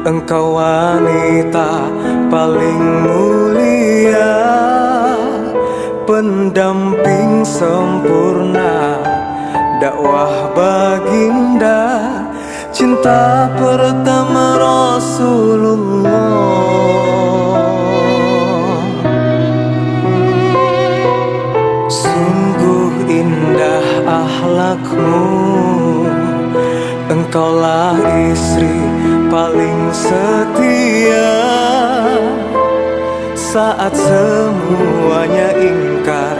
Engkau wanita paling mulia, pendamping sempurna, dakwah baginda, cinta pertama Rasulullah. Sungguh indah akhlakmu, engkaulah istri paling setia. Saat semuanya ingkar,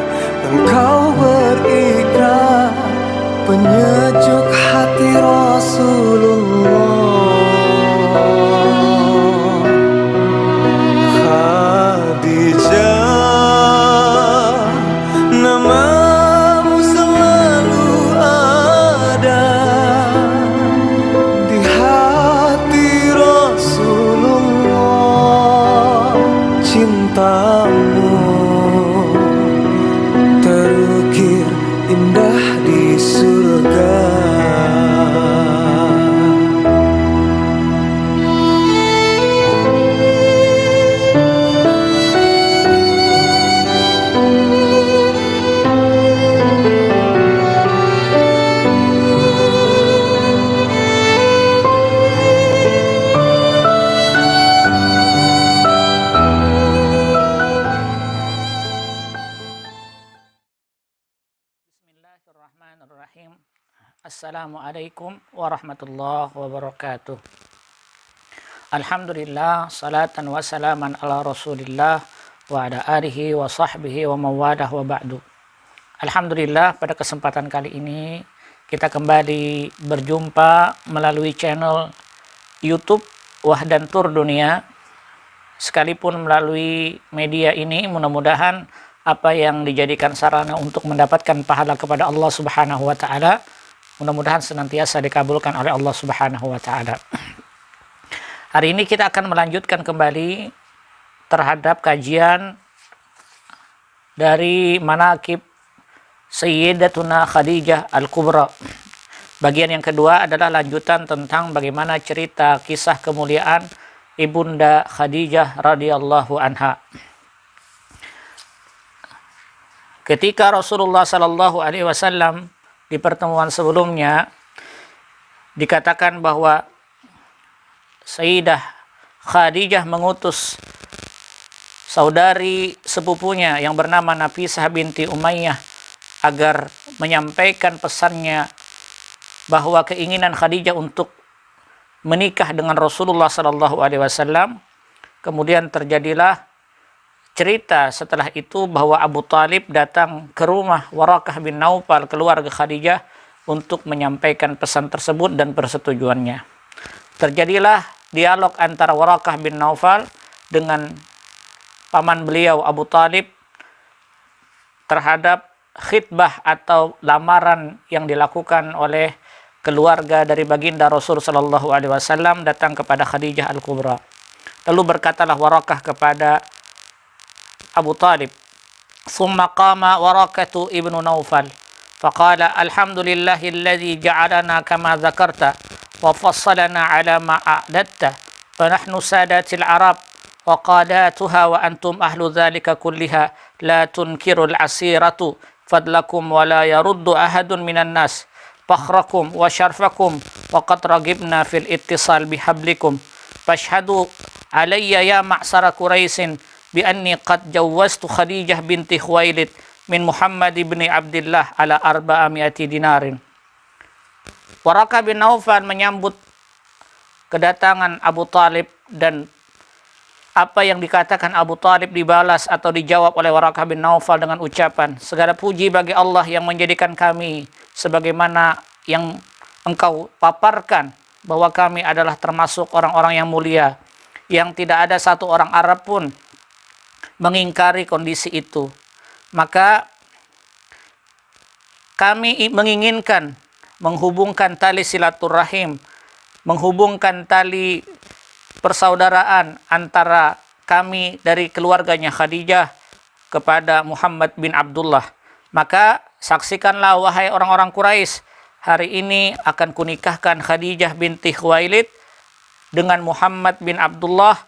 engkau berikrar, penyejuk hati Rasulullah. Khadijah, namamu selalu ada di hati Rasulullah. Cintamu terukir indah di surga. Bismillahirrahmanirrahim. Assalamualaikum warahmatullahi wabarakatuh. Alhamdulillah, salatan wa salaman ala rasulillah wa ala alihi wa sahbihi wa mawadah wa ba'du. Alhamdulillah, pada kesempatan kali ini kita kembali berjumpa melalui channel YouTube Wahdantur Dunia. Sekalipun melalui media ini, mudah-mudahan apa yang dijadikan sarana untuk mendapatkan pahala kepada Allah Subhanahu wa taala, mudah-mudahan senantiasa dikabulkan oleh Allah Subhanahu wa taala. Hari ini kita akan melanjutkan kembali terhadap kajian dari Manaqib Sayyidatuna Khadijah Al-Kubra. Bagian yang kedua adalah lanjutan tentang bagaimana cerita kisah kemuliaan Ibunda Khadijah radhiyallahu anha. Ketika Rasulullah Sallallahu Alaihi Wasallam di pertemuan sebelumnya dikatakan bahwa Sayyidah Khadijah mengutus saudari sepupunya yang bernama Nafisah binti Umayyah agar menyampaikan pesannya bahwa keinginan Khadijah untuk menikah dengan Rasulullah Sallallahu Alaihi Wasallam. Kemudian terjadilah cerita setelah itu bahwa Abu Talib datang ke rumah Warakah bin Naufal, keluarga Khadijah, untuk menyampaikan pesan tersebut dan persetujuannya. Terjadilah dialog antara Warakah bin Naufal dengan paman beliau Abu Talib terhadap khitbah atau lamaran yang dilakukan oleh keluarga dari baginda Rasul Sallallahu Alaihi Wasallam datang kepada Khadijah Al-Kubra. Lalu berkatalah Warakah kepada Abu Talib, "Thumma qama Warakatu ibnu Naufal, faqala alhamdulillahilladzi ja'alana kama dzakarta wa fassalana ala ma a'datta, fa nahnu sadatil Arab wa qadatuha wa antum ahlu dzalika kulliha, la tunkirul asiratu fadlakum wa la yaruddu ahadun minan nas fakhrakum wa syarfakum wa qad ragibna fil ittisal bihablikum fashhadu alayya ya ma'sara Quraisyin bi anni qad jawwaztu Khadijah binti Khuwailid min Muhammad ibni Abdullah ala 400 dinarin." Warakah bin Naufal menyambut kedatangan Abu Talib, dan apa yang dikatakan Abu Talib dibalas atau dijawab oleh Warakah bin Naufal dengan ucapan, "Segala puji bagi Allah yang menjadikan kami sebagaimana yang engkau paparkan, bahwa kami adalah termasuk orang-orang yang mulia, yang tidak ada satu orang Arab pun mengingkari kondisi itu. Maka kami menginginkan menghubungkan tali silaturahim, menghubungkan tali persaudaraan antara kami dari keluarganya Khadijah kepada Muhammad bin Abdullah. Maka saksikanlah wahai orang-orang Quraisy, hari ini akan kunikahkan Khadijah binti Khuwailid dengan Muhammad bin Abdullah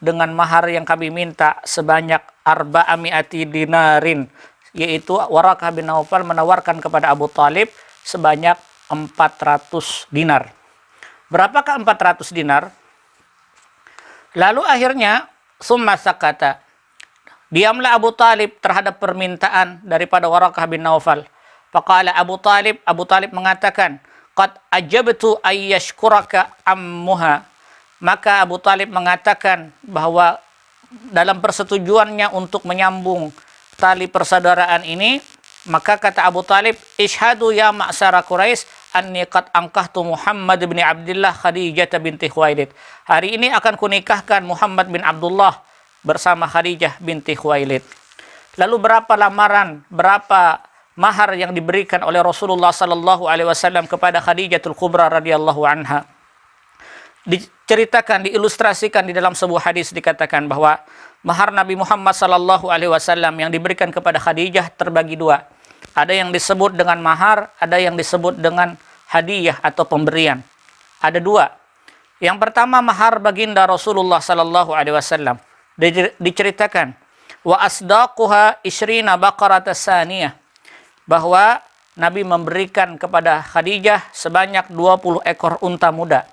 dengan mahar yang kami minta sebanyak arba'ami'ati dinarin, yaitu Warakah bin Naufal menawarkan kepada Abu Talib sebanyak 400 dinar. Berapakah 400 dinar? Lalu akhirnya summa sakata, diamlah Abu Talib terhadap permintaan daripada Warakah bin Naufal. Faqala Abu Talib mengatakan, qad ajabtu ayyashkuraka ammuha. Maka Abu Talib mengatakan bahwa dalam persetujuannya untuk menyambung tali persaudaraan ini, maka kata Abu Talib, ishadu ya ma'sara Quraisy anni qad angkahtu Muhammad bin Abdullah Khadijah binti Khuwailid. Hari ini akan kunikahkan Muhammad bin Abdullah bersama Khadijah binti Khuwailid. Lalu berapa lamaran, berapa mahar yang diberikan oleh Rasulullah sallallahu alaihi wasallam kepada Khadijatul Kubra radhiyallahu anha? Diceritakan, diilustrasikan di dalam sebuah hadis, dikatakan bahwa mahar Nabi Muhammad sallallahu alaihi wasallam yang diberikan kepada Khadijah terbagi dua. Ada yang disebut dengan mahar, ada yang disebut dengan hadiah atau pemberian. Ada dua. Yang pertama mahar baginda Rasulullah sallallahu alaihi wasallam. Diceritakan wa asdaquha isrina baqarata saniyah, bahwa Nabi memberikan kepada Khadijah sebanyak 20 ekor unta muda.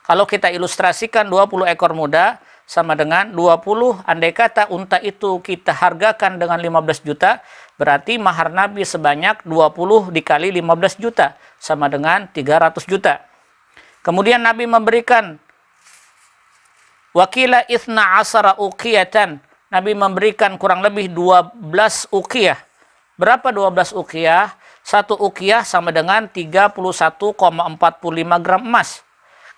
Kalau kita ilustrasikan 20 ekor muda sama dengan 20, andai kata unta itu kita hargakan dengan 15 juta, berarti mahar Nabi sebanyak 20 dikali 15 juta, sama dengan 300 juta. Kemudian Nabi memberikan wakila ithna asara uqiyatan. Nabi memberikan kurang lebih 12 uqiyah. Berapa 12 uqiyah? Satu uqiyah sama dengan 31,45 gram emas.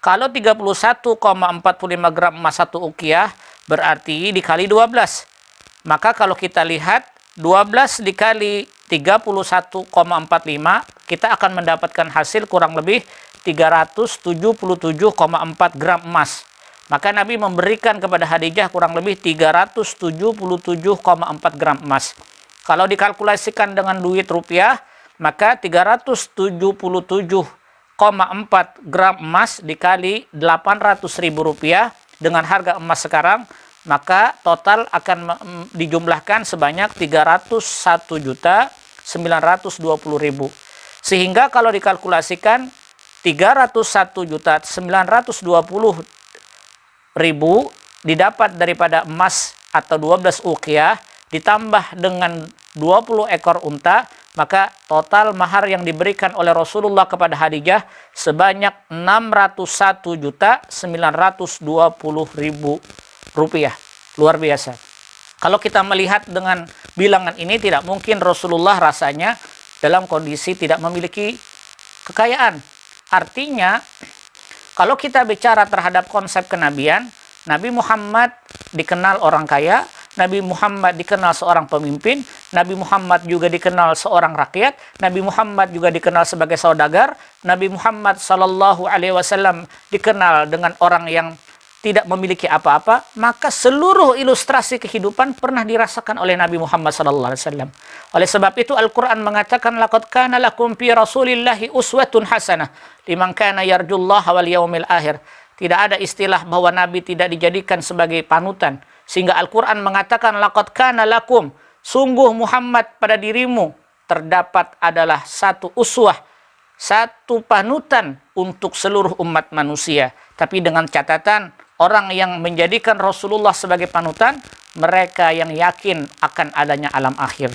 Kalau 31,45 gram emas satu uqiyah, berarti dikali 12. Maka kalau kita lihat 12 dikali 31,45, kita akan mendapatkan hasil kurang lebih 377,4 gram emas. Maka Nabi memberikan kepada Khadijah kurang lebih 377,4 gram emas. Kalau dikalkulasikan dengan duit rupiah, maka 377,4 gram emas dikali 800.000 rupiah dengan harga emas sekarang, maka total akan dijumlahkan sebanyak 301.920.000. Sehingga kalau dikalkulasikan 301.920.000 didapat daripada emas atau 12 uqiyah ditambah dengan 20 ekor unta, maka total mahar yang diberikan oleh Rasulullah kepada Khadijah sebanyak 601.920.000 rupiah. Luar biasa. Kalau kita melihat dengan bilangan ini, tidak mungkin Rasulullah rasanya dalam kondisi tidak memiliki kekayaan. Artinya, kalau kita bicara terhadap konsep kenabian, Nabi Muhammad dikenal orang kaya, Nabi Muhammad dikenal seorang pemimpin, Nabi Muhammad juga dikenal seorang rakyat, Nabi Muhammad juga dikenal sebagai saudagar, Nabi Muhammad sallallahu alaihi wasallam dikenal dengan orang yang tidak memiliki apa-apa. Maka seluruh ilustrasi kehidupan pernah dirasakan oleh Nabi Muhammad sallallahu alaihi wasallam. Oleh sebab itu Al-Qur'an mengatakan laqad kana lakum fi Rasulillahi uswatun hasanah liman kana yarjullaha wal yaumil akhir. Tidak ada istilah bahwa Nabi tidak dijadikan sebagai panutan. Sehingga Al-Quran mengatakan laqad kana lakum, sungguh Muhammad pada dirimu terdapat adalah satu uswah, satu panutan untuk seluruh umat manusia. Tapi dengan catatan, orang yang menjadikan Rasulullah sebagai panutan, mereka yang yakin akan adanya alam akhir.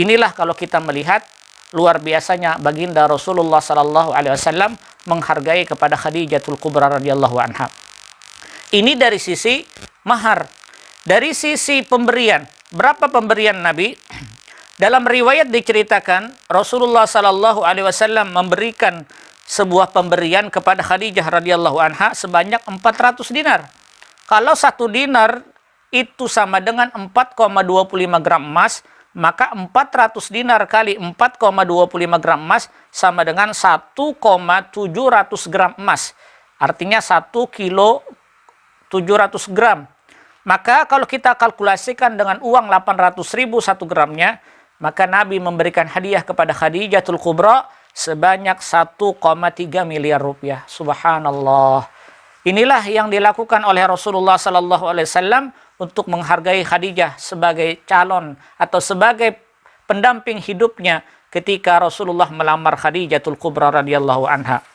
Inilah kalau kita melihat luar biasanya baginda Rasulullah sallallahu alaihi wasallam menghargai kepada Khadijatul Kubra radhiyallahu anha. Ini dari sisi mahar. Dari sisi pemberian, berapa pemberian Nabi? Dalam riwayat diceritakan Rasulullah sallallahu alaihi wasallam memberikan sebuah pemberian kepada Khadijah radhiyallahu anha sebanyak 400 dinar. Kalau 1 dinar itu sama dengan 4,25 gram emas, maka 400 dinar kali 4,25 gram emas sama dengan 1,700 gram emas. Artinya 1 kilo 700 gram. Maka kalau kita kalkulasikan dengan uang 800.000 1 gramnya, maka Nabi memberikan hadiah kepada Khadijatul Kubra sebanyak 1,3 miliar rupiah. Subhanallah. Inilah yang dilakukan oleh Rasulullah Sallallahu Alaihi Wasallam untuk menghargai Khadijah sebagai calon atau sebagai pendamping hidupnya ketika Rasulullah melamar Khadijatul Kubra radhiyallahu anha.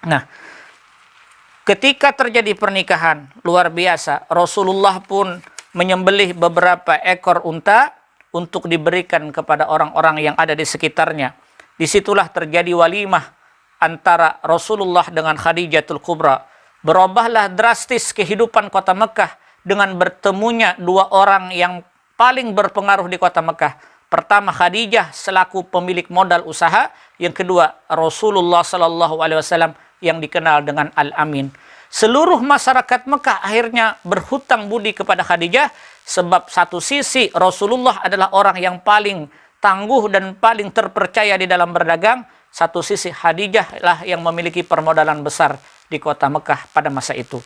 Nah, ketika terjadi pernikahan luar biasa, Rasulullah pun menyembelih beberapa ekor unta untuk diberikan kepada orang-orang yang ada di sekitarnya. Disitulah terjadi walimah antara Rasulullah dengan Khadijatul Kubra. Berubahlah drastis kehidupan kota Mekah dengan bertemunya dua orang yang paling berpengaruh di kota Mekah. Pertama, Khadijah selaku pemilik modal usaha. Yang kedua, Rasulullah Sallallahu Alaihi Wasallam yang dikenal dengan Al-Amin. Seluruh masyarakat Mekah akhirnya berhutang budi kepada Khadijah, sebab satu sisi Rasulullah adalah orang yang paling tangguh dan paling terpercaya di dalam berdagang. Satu sisi Khadijah lah yang memiliki permodalan besar di kota Mekah pada masa itu.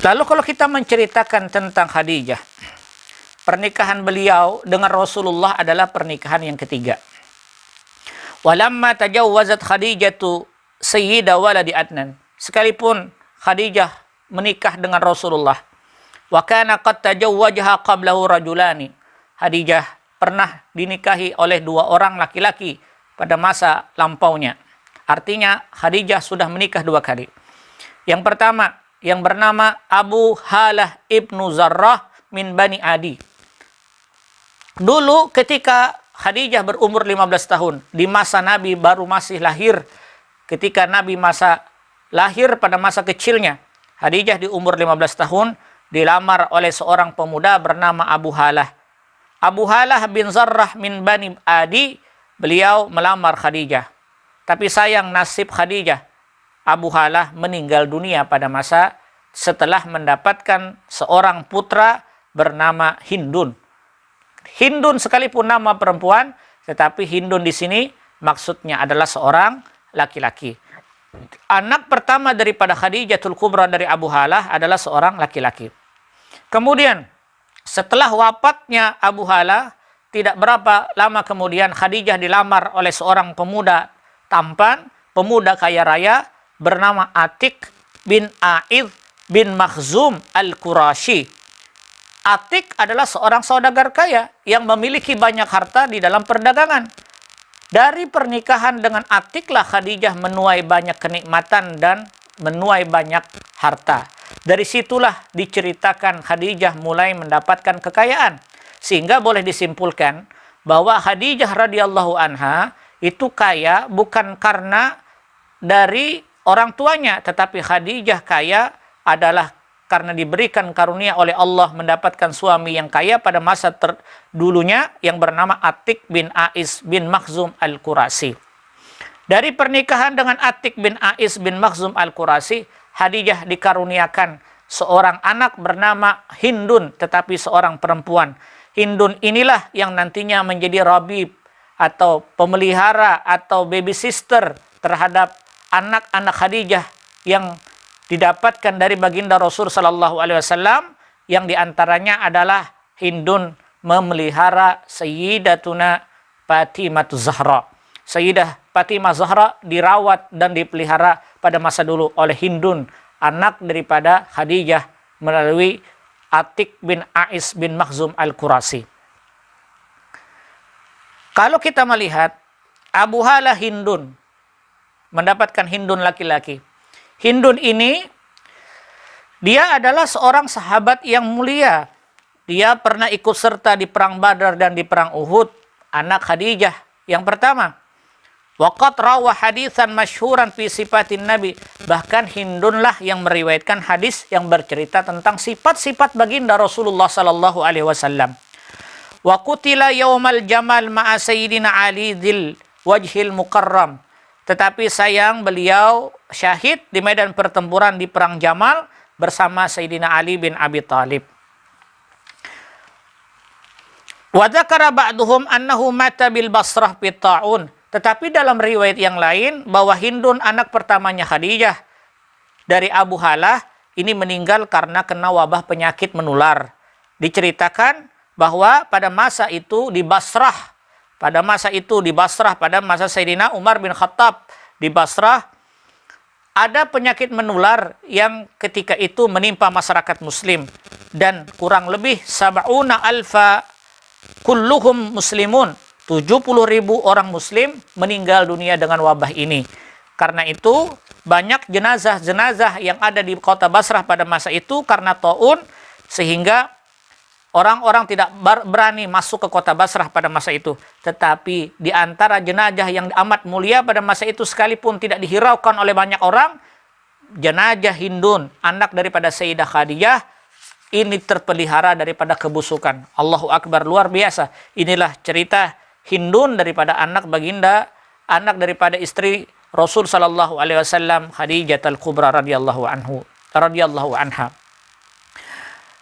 Lalu kalau kita menceritakan tentang Khadijah, pernikahan beliau dengan Rasulullah adalah pernikahan yang ketiga. Walamma tajawwazat Khadijatu sayyida waladi Adnan. Sekalipun Khadijah menikah dengan Rasulullah, wa kana qad tajawwajaha qablahu rajulani. Khadijah pernah dinikahi oleh dua orang laki-laki pada masa lampaunya. Artinya Khadijah sudah menikah dua kali. Yang pertama yang bernama Abu Halah ibnu Zarrah min Bani Adi. Dulu ketika Khadijah berumur 15 tahun, di masa Nabi baru masih lahir, ketika Nabi masa lahir pada masa kecilnya, Khadijah di umur 15 tahun dilamar oleh seorang pemuda bernama Abu Halah. Abu Halah bin Zarrah min Bani Adi, beliau melamar Khadijah. Tapi sayang nasib Khadijah, Abu Halah meninggal dunia pada masa setelah mendapatkan seorang putra bernama Hindun. Hindun sekalipun nama perempuan, tetapi Hindun di sini maksudnya adalah seorang laki-laki. Anak pertama daripada Khadijatul Kubra dari Abu Halah adalah seorang laki-laki. Kemudian setelah wafatnya Abu Halah, tidak berapa lama kemudian Khadijah dilamar oleh seorang pemuda tampan, pemuda kaya raya bernama Atik bin A'id bin Makhzum Al-Qurashi. Atik adalah seorang saudagar kaya yang memiliki banyak harta di dalam perdagangan. Dari pernikahan dengan Atiklah Khadijah menuai banyak kenikmatan dan menuai banyak harta. Dari situlah diceritakan Khadijah mulai mendapatkan kekayaan. Sehingga boleh disimpulkan bahwa Khadijah radhiyallahu anha itu kaya bukan karena dari orang tuanya, tetapi Khadijah kaya adalah karena diberikan karunia oleh Allah mendapatkan suami yang kaya pada masa dulunya yang bernama Atik bin A'is bin Makhzum Al-Qurashi. Dari pernikahan dengan Atik bin A'is bin Makhzum Al-Qurashi, Khadijah dikaruniakan seorang anak bernama Hindun, tetapi seorang perempuan. Hindun inilah yang nantinya menjadi rabib atau pemelihara atau baby sister terhadap anak-anak Khadijah yang didapatkan dari baginda Rasul Sallallahu Alaihi Wasallam, yang diantaranya adalah Hindun memelihara Sayyidatuna Fatimah Zahra. Sayyidah Fatimah Zahra dirawat dan dipelihara pada masa dulu oleh Hindun, anak daripada Khadijah melalui Atik bin A'is bin Makhzum Al-Qurashi. Kalau kita melihat Abu Halah Hindun mendapatkan Hindun laki-laki. Hindun ini dia adalah seorang sahabat yang mulia. Dia pernah ikut serta di perang Badar dan di perang Uhud, anak Khadijah yang pertama. Waqad rawa hadisan masyhuran fi sifatin Nabi. Bahkan Hindunlah yang meriwayatkan hadis yang bercerita tentang sifat-sifat baginda Rasulullah sallallahu alaihi wasallam. Wa qutila yaumal jamal ma'a sayyidina Ali dzil wajhil mukarram. Tetapi sayang beliau syahid di medan pertempuran di perang Jamal bersama Sayyidina Ali bin Abi Thalib. Wa dzakara ba'duhum annahu mata bil Basrah bi ta'un. Tetapi dalam riwayat yang lain bahwa Hindun anak pertamanya Khadijah dari Abu Halah ini meninggal karena kena wabah penyakit menular. Diceritakan bahwa pada masa itu di Basrah, pada masa Sayyidina Umar bin Khattab di Basrah, ada penyakit menular yang ketika itu menimpa masyarakat muslim dan kurang lebih sab'una alfa kulluhum muslimun, 70.000 orang muslim meninggal dunia dengan wabah ini. Karena itu banyak jenazah-jenazah yang ada di kota Basrah pada masa itu karena taun, sehingga orang-orang tidak berani masuk ke kota Basrah pada masa itu. Tetapi di antara jenazah yang amat mulia pada masa itu sekalipun tidak dihiraukan oleh banyak orang, jenazah Hindun, anak daripada Sayyidah Khadijah, ini terpelihara daripada kebusukan. Allahu Akbar, luar biasa. Inilah cerita Hindun daripada anak baginda, anak daripada istri Rasul sallallahu alaihi wasallam, Khadijah al-Kubra radhiyallahu anha.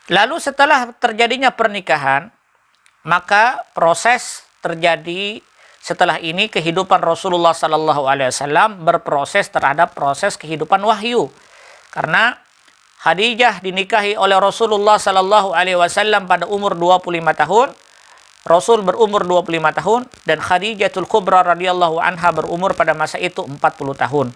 Lalu setelah terjadinya pernikahan, maka proses terjadi setelah ini kehidupan Rasulullah sallallahu alaihi wasallam berproses terhadap proses kehidupan wahyu. Karena Khadijah dinikahi oleh Rasulullah sallallahu alaihi wasallam pada umur 25 tahun. Rasul berumur 25 tahun dan Khadijatul Kubra radhiyallahu anha berumur pada masa itu 40 tahun.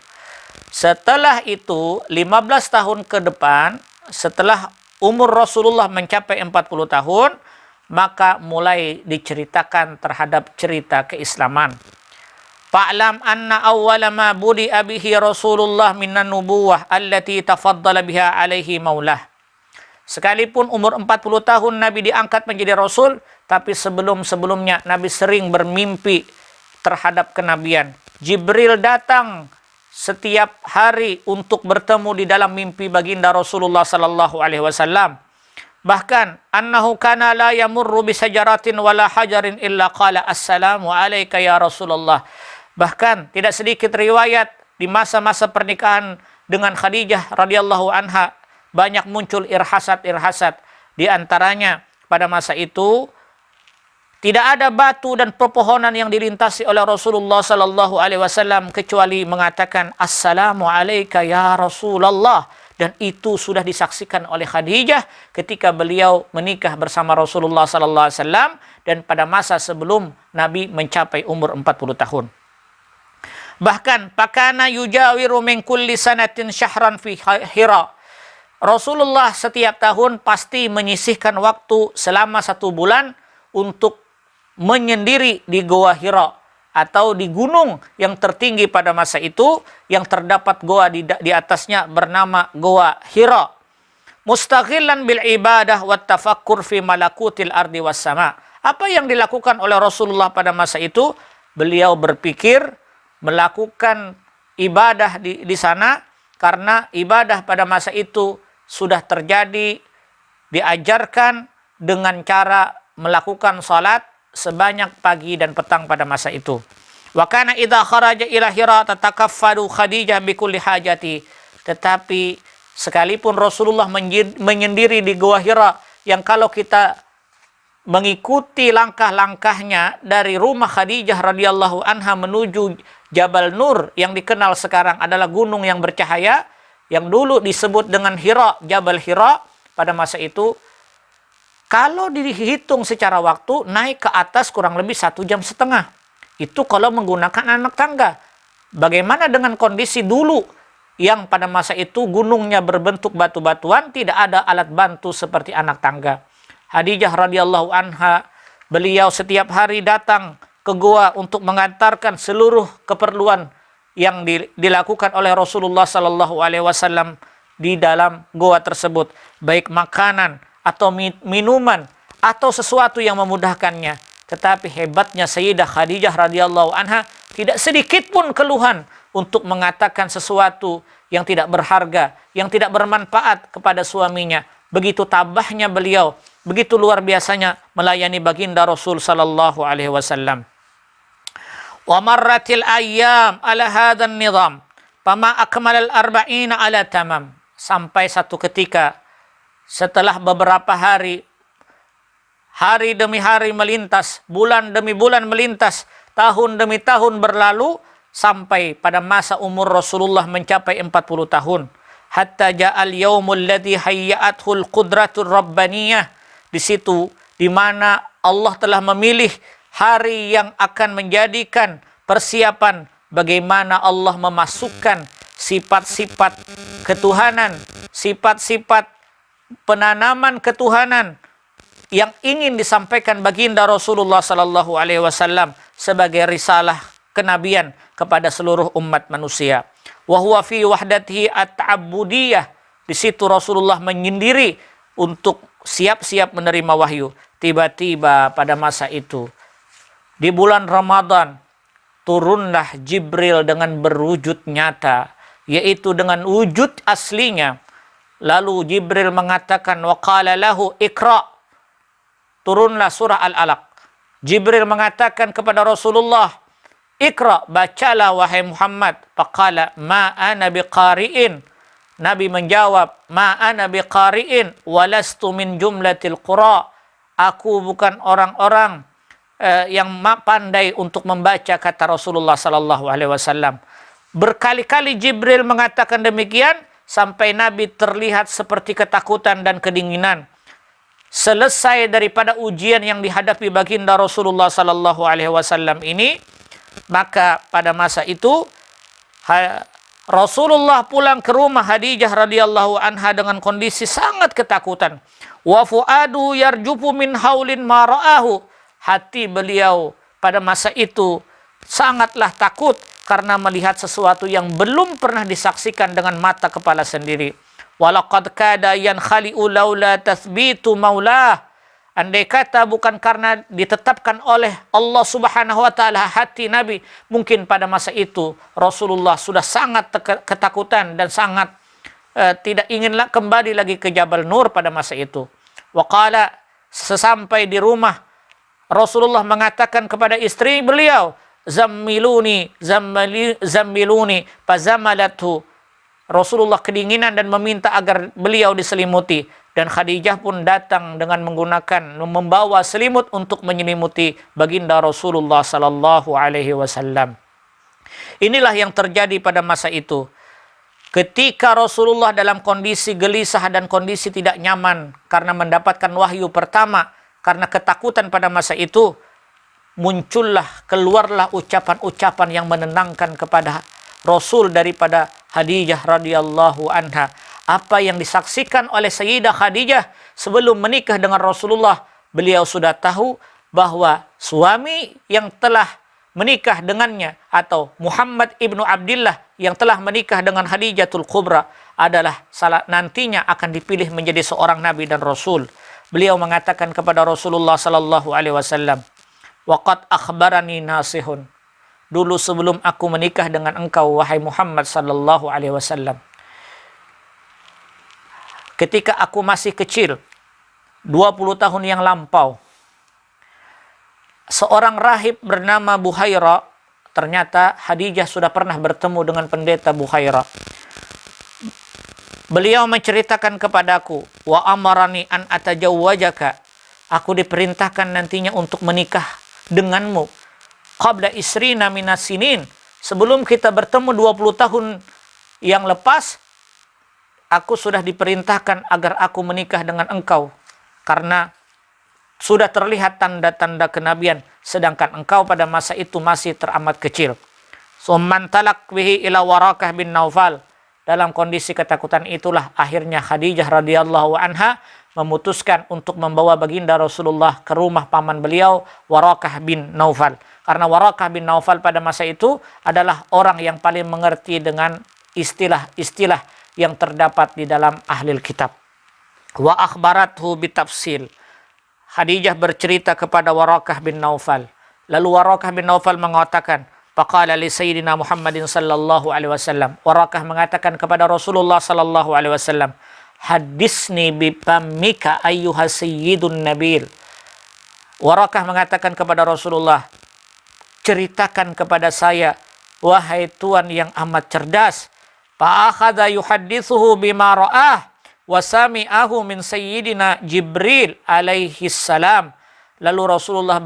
Setelah itu 15 tahun ke depan, setelah umur Rasulullah mencapai 40 tahun, maka mulai diceritakan terhadap cerita keislaman. Fa'lam anna awwala ma budi'a bihi Rasulullah minan nubuwah allati tafaddala biha alaihi maulah. Sekalipun umur 40 tahun Nabi diangkat menjadi Rasul, tapi sebelum-sebelumnya Nabi sering bermimpi terhadap kenabian. Jibril datang setiap hari untuk bertemu di dalam mimpi baginda Rasulullah sallallahu alaihi wasallam. Bahkan annahu kana la yamurru bi sajaratin wala hajarin illa qala assalamu alayka ya Rasulullah. Bahkan tidak sedikit riwayat di masa-masa pernikahan dengan Khadijah radhiyallahu anha banyak muncul irhasat-irhasat. Di antaranya pada masa itu tidak ada batu dan pepohonan yang dilintasi oleh Rasulullah sallallahu alaihi wasallam kecuali mengatakan assalamu alayka ya Rasulullah, dan itu sudah disaksikan oleh Khadijah ketika beliau menikah bersama Rasulullah sallallahu alaihi wasallam dan pada masa sebelum Nabi mencapai umur 40 tahun. Bahkan pakana yujawiru min kulli sanatin syahran fi Hira. Rasulullah setiap tahun pasti menyisihkan waktu selama 1 bulan untuk menyendiri di Goa Hira atau di gunung yang tertinggi pada masa itu yang terdapat goa di atasnya bernama Goa Hira. Mustaghillan bil ibadah wat tafakkur fi malakutil ardi was sama. Apa yang dilakukan oleh Rasulullah pada masa itu? Beliau berpikir melakukan ibadah di sana karena ibadah pada masa itu sudah terjadi, diajarkan dengan cara melakukan salat sebanyak pagi dan petang pada masa itu. Wa kana idza kharaja ila Hira tatakaffadu Khadijah bi kulli hajati. Tetapi sekalipun Rasulullah menyendiri di Gua Hira yang kalau kita mengikuti langkah-langkahnya dari rumah Khadijah radhiyallahu anha menuju Jabal Nur yang dikenal sekarang adalah gunung yang bercahaya yang dulu disebut dengan Hira, Jabal Hira pada masa itu, kalau dihitung secara waktu naik ke atas kurang lebih 1,5 jam. Itu kalau menggunakan anak tangga. Bagaimana dengan kondisi dulu yang pada masa itu gunungnya berbentuk batu-batuan, tidak ada alat bantu seperti anak tangga. Khadijah radhiyallahu anha, beliau setiap hari datang ke gua untuk mengantarkan seluruh keperluan yang dilakukan oleh Rasulullah sallallahu alaihi wasallam di dalam gua tersebut, baik makanan atau minuman atau sesuatu yang memudahkannya. Tetapi hebatnya Sayyidah Khadijah radhiyallahu anha, tidak sedikit pun keluhan untuk mengatakan sesuatu yang tidak berharga, yang tidak bermanfaat kepada suaminya. Begitu tabahnya beliau, begitu luar biasanya melayani baginda Rasul sallallahu alaihi wasallam. Wa marratil ayyam ala hadzal nizam fama akmalal arba'ina ala tamam. Sampai satu ketika setelah beberapa hari demi hari melintas, bulan demi bulan melintas, tahun demi tahun berlalu, sampai pada masa umur Rasulullah mencapai 40 tahun. Hatta ja'al yaumul ladzi hayya'athul qudratur rabbaniyah. Di situ di mana Allah telah memilih hari yang akan menjadikan persiapan bagaimana Allah memasukkan sifat-sifat ketuhanan, sifat-sifat penanaman ketuhanan yang ingin disampaikan baginda Rasulullah sallallahu alaihi wasallam sebagai risalah kenabian kepada seluruh umat manusia. Wa huwa fi wahdatihi at-ta'abbudiyah. Di situ Rasulullah menyendiri untuk siap-siap menerima wahyu. Tiba-tiba pada masa itu di bulan Ramadan turunlah Jibril dengan berwujud nyata, yaitu dengan wujud aslinya. Lalu Jibril mengatakan, wa qala lahu iqra. Turunlah surah Al-Alaq. Jibril mengatakan kepada Rasulullah, iqra, bacalah wahai Muhammad. Faqala ma ana biqari'in. Nabi menjawab, ma ana biqari'in walastu min jumlatil qura. Aku bukan orang-orang yang pandai untuk membaca, kata Rasulullah sallallahu alaihi wasallam. Berkali-kali Jibril mengatakan demikian sampai Nabi terlihat seperti ketakutan dan kedinginan. Selesai daripada ujian yang dihadapi baginda Rasulullah sallallahu alaihi wasallam ini, maka pada masa itu Rasulullah pulang ke rumah Khadijah radhiyallahu anha dengan kondisi sangat ketakutan. Wa fuadu yarjufu min haulin ma ra'ahu. Hati beliau pada masa itu sangatlah takut karena melihat sesuatu yang belum pernah disaksikan dengan mata kepala sendiri. Walaqad kada yankhali'u laula tathbitu maulah. Andai kata bukan karena ditetapkan oleh Allah Subhanahu wa taala hati Nabi, mungkin pada masa itu Rasulullah sudah sangat ketakutan dan sangat tidak inginlah kembali lagi ke Jabal Nur pada masa itu. Waqala, sesampai di rumah Rasulullah mengatakan kepada istri beliau, zammiluni, zammiluni, fazamalathu. Rasulullah kedinginan dan meminta agar beliau diselimuti. Dan Khadijah pun datang dengan membawa selimut untuk menyelimuti baginda Rasulullah sallallahu alaihi wasallam. Inilah yang terjadi pada masa itu. Ketika Rasulullah dalam kondisi gelisah dan kondisi tidak nyaman karena mendapatkan wahyu pertama, karena ketakutan pada masa itu, keluarlah ucapan-ucapan yang menenangkan kepada Rasul daripada Khadijah radhiyallahu anha. Apa yang disaksikan oleh Sayyidah Khadijah sebelum menikah dengan Rasulullah, beliau sudah tahu bahwa suami yang telah menikah dengannya atau Muhammad ibnu Abdillah yang telah menikah dengan Khadijatul Kubra adalah nantinya akan dipilih menjadi seorang nabi dan rasul. Beliau mengatakan kepada Rasulullah sallallahu alaihi wasallam, "Waqad akhbarani nasihun." Dulu sebelum aku menikah dengan engkau wahai Muhammad sallallahu alaihi wasallam, ketika aku masih kecil, 20 tahun yang lampau, seorang rahib bernama Buhaira, ternyata Khadijah sudah pernah bertemu dengan pendeta Buhaira. Beliau menceritakan kepadaku, wa amarani an atajawwajaka. Aku diperintahkan nantinya untuk menikah denganmu. Qabla isrina minas sinin. Sebelum kita bertemu 20 tahun yang lepas, aku sudah diperintahkan agar aku menikah dengan engkau. Karena sudah terlihat tanda-tanda kenabian, sedangkan engkau pada masa itu masih teramat kecil. Summan talak bihi ila Warakah bin Naufal. Dalam kondisi ketakutan itulah akhirnya Khadijah radhiyallahu anha memutuskan untuk membawa baginda Rasulullah ke rumah paman beliau, Warakah bin Naufal. Karena Warakah bin Naufal pada masa itu adalah orang yang paling mengerti dengan istilah-istilah yang terdapat di dalam ahlil kitab. Wa akhbarathu bitafsil. Khadijah bercerita kepada Warakah bin Naufal. Lalu Warakah bin Naufal mengatakan, faqala li sayyidina Muhammadin sallallahu alaihi wasallam. Warakah mengatakan kepada Rasulullah sallallahu alaihi wasallam, hadisni bi fammika ayyuha sayyidun nabil. Warakah mengatakan kepada Rasulullah, ceritakan kepada saya wahai tuan yang amat cerdas. Fa akhadha yuhaddithuhu bima ra'ah wa sami'ahu min sayyidina Jibril alaihi salam. Lalu Rasulullah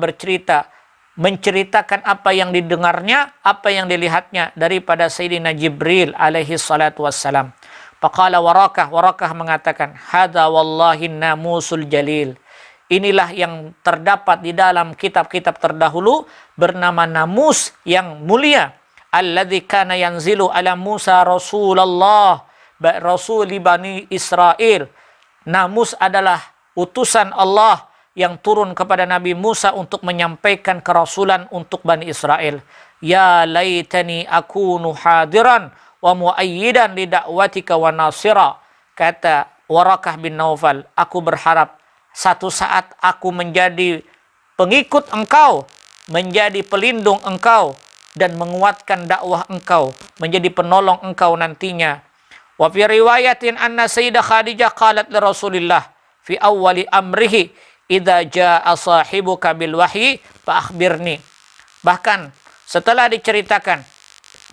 menceritakan apa yang didengarnya, apa yang dilihatnya daripada Sayyidina Jibril alaihi salatu wassalam. Faqala Warakah mengatakan, hadza wallahi namusul jalil. Inilah yang terdapat di dalam kitab-kitab terdahulu bernama namus yang mulia. alladzi kana yanzilu ala Musa Rasulullah rasuli Bani Israel. Namus adalah utusan Allah yang turun kepada Nabi Musa untuk menyampaikan kerasulan untuk Bani Israel. Ya laitani akunu hadiran wa muayyidan li da'watika wa nasira. Kata Warakah bin Naufal, aku berharap satu saat aku menjadi pengikut engkau, menjadi pelindung engkau, dan menguatkan dakwah engkau, menjadi penolong engkau nantinya. Wa fi riwayatin anna Sayyidah Khadijah qalat li Rasulillah fi awwali amrihi idza jaa sahibuka bil wahyi fa akhbirni. Bahkan setelah diceritakan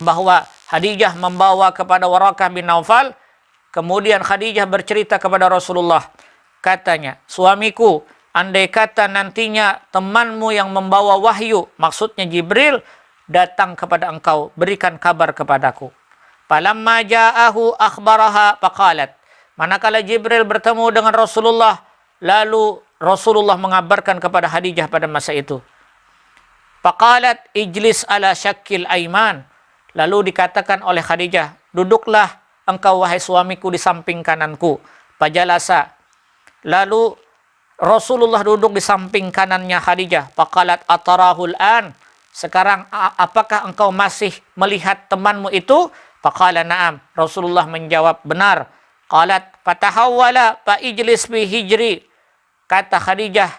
bahwa Khadijah membawa kepada Warakah bin Naufal, kemudian Khadijah bercerita kepada Rasulullah. Katanya, suamiku, andai kata nantinya temanmu yang membawa wahyu, maksudnya Jibril, datang kepada engkau, berikan kabar kepadaku. Falamma ja'ahu akhbaraha faqalat. Manakala Jibril bertemu dengan Rasulullah, lalu Rasulullah mengabarkan kepada Khadijah pada masa itu. Faqalat ijlis ala syakil aiman. Lalu dikatakan oleh Khadijah, duduklah engkau wahai suamiku di samping kananku. Fajalasa. Lalu Rasulullah duduk di samping kanannya Khadijah. Faqalat atarahul an. Sekarang apakah engkau masih melihat temanmu itu? Faqala na'am. Rasulullah menjawab benar. Qalat fatahawwala fa ijlis bi hijri. Kata Khadijah,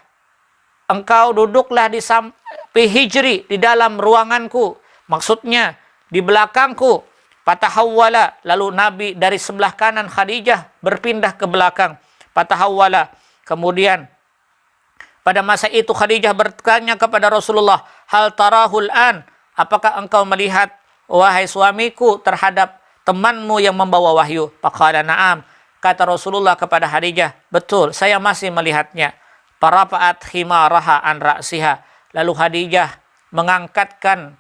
engkau duduklah di hijri, di dalam ruanganku. Maksudnya di belakangku. Fatahawwala. Lalu Nabi dari sebelah kanan Khadijah berpindah ke belakang. Fatahawwala. Kemudian pada masa itu Khadijah bertanya kepada Rasulullah, hal tarahul an, apakah engkau melihat wahai suamiku terhadap temanmu yang membawa wahyu? Faqala na'am. Kata Rasulullah kepada Khadijah, betul, saya masih melihatnya. Parafa'at khimaraha an ra'siha. Lalu Khadijah mengangkatkan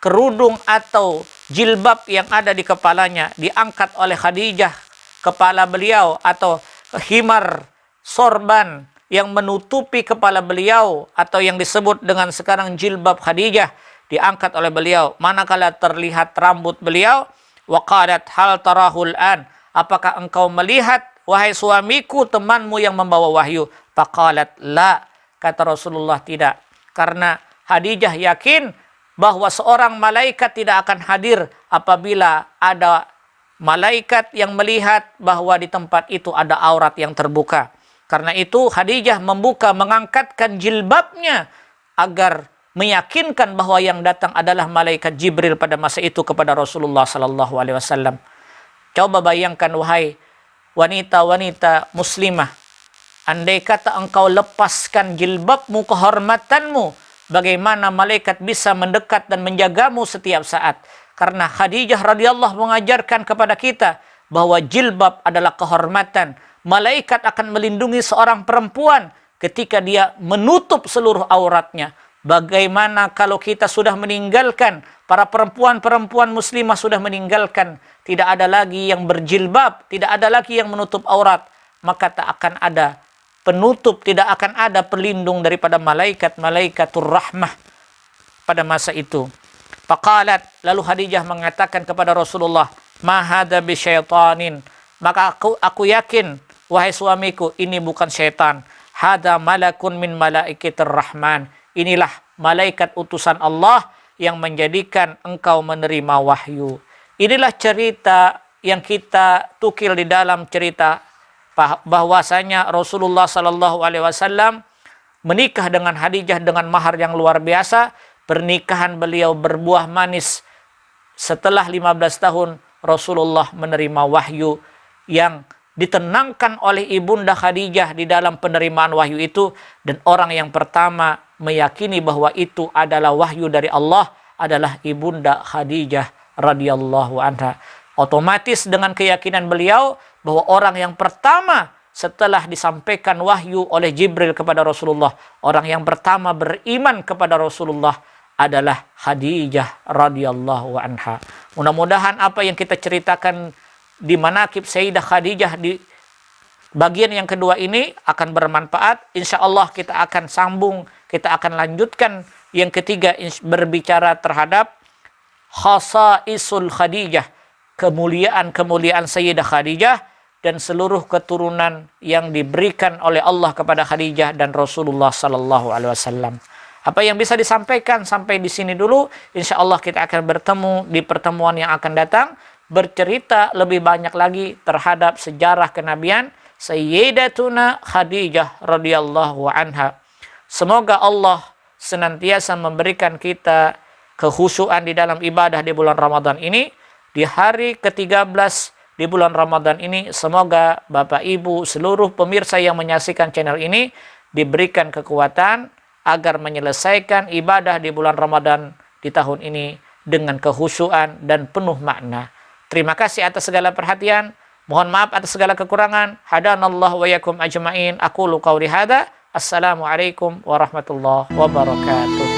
kerudung atau jilbab yang ada di kepalanya, diangkat oleh Khadijah kepala beliau, atau khimar sorban yang menutupi kepala beliau, atau yang disebut dengan sekarang jilbab Khadijah, diangkat oleh beliau manakala terlihat rambut beliau. Waqalat hal tarahul an, apakah engkau melihat wahai suamiku temanmu yang membawa wahyu? Faqalat la. Kata Rasulullah, tidak. Karena Khadijah yakin bahwa seorang malaikat tidak akan hadir apabila ada malaikat yang melihat bahwa di tempat itu ada aurat yang terbuka. Karena itu Khadijah membuka, mengangkatkan jilbabnya agar meyakinkan bahwa yang datang adalah malaikat Jibril pada masa itu kepada Rasulullah sallallahu alaihi wasallam. Coba bayangkan wahai wanita-wanita muslimah, andai kata engkau lepaskan jilbabmu, kehormatanmu, bagaimana malaikat bisa mendekat dan menjagamu setiap saat? Karena Khadijah radhiyallahu mengajarkan kepada kita bahwa jilbab adalah kehormatan. Malaikat akan melindungi seorang perempuan ketika dia menutup seluruh auratnya. Bagaimana kalau kita sudah meninggalkan, para perempuan-perempuan muslimah sudah meninggalkan, tidak ada lagi yang berjilbab, tidak ada lagi yang menutup aurat, maka tak akan ada penutup, tidak akan ada pelindung daripada malaikatur rahmah pada masa itu. Faqalat, lalu Khadijah mengatakan kepada Rasulullah, ma hadza bisyaitanin, maka aku yakin wahai suamiku, ini bukan syaitan. Hadza malakun min malaikatir rahman, inilah malaikat utusan Allah yang menjadikan engkau menerima wahyu. Inilah cerita yang kita tukil di dalam cerita bahwasanya Rasulullah sallallahu alaihi wasallam menikah dengan Khadijah dengan mahar yang luar biasa. Pernikahan beliau berbuah manis. Setelah 15 tahun Rasulullah menerima wahyu yang ditenangkan oleh ibunda Khadijah di dalam penerimaan wahyu itu, dan orang yang pertama meyakini bahwa itu adalah wahyu dari Allah adalah ibunda Khadijah radhiyallahu anha. Otomatis dengan keyakinan beliau bahwa orang yang pertama setelah disampaikan wahyu oleh Jibril kepada Rasulullah, orang yang pertama beriman kepada Rasulullah adalah Khadijah radhiyallahu anha. Mudah-mudahan apa yang kita ceritakan di manaqib Sayyidah Khadijah di bagian yang kedua ini akan bermanfaat. Insya Allah kita akan sambung, kita akan lanjutkan yang ketiga, berbicara terhadap khasaisul Khadijah, kemuliaan-kemuliaan Sayyidah Khadijah dan seluruh keturunan yang diberikan oleh Allah kepada Khadijah dan Rasulullah sallallahu alaihi wasallam. Apa yang bisa disampaikan sampai di sini dulu. Insya Allah kita akan bertemu di pertemuan yang akan datang, bercerita lebih banyak lagi terhadap sejarah kenabian Sayyidatuna Khadijah radhiyallahu anha. Semoga Allah senantiasa memberikan kita kekhusyuan di dalam ibadah di bulan Ramadan ini. Di hari ke-13 di bulan Ramadan ini, semoga Bapak Ibu seluruh pemirsa yang menyaksikan channel ini diberikan kekuatan agar menyelesaikan ibadah di bulan Ramadan di tahun ini dengan kekhusyuan dan penuh makna. Terima kasih atas segala perhatian. Mohon maaf atas segala kekurangan. Hadanallahu wa yakum ajma'in. Aqulu qawli hadza. Assalamualaikum warahmatullahi wabarakatuh.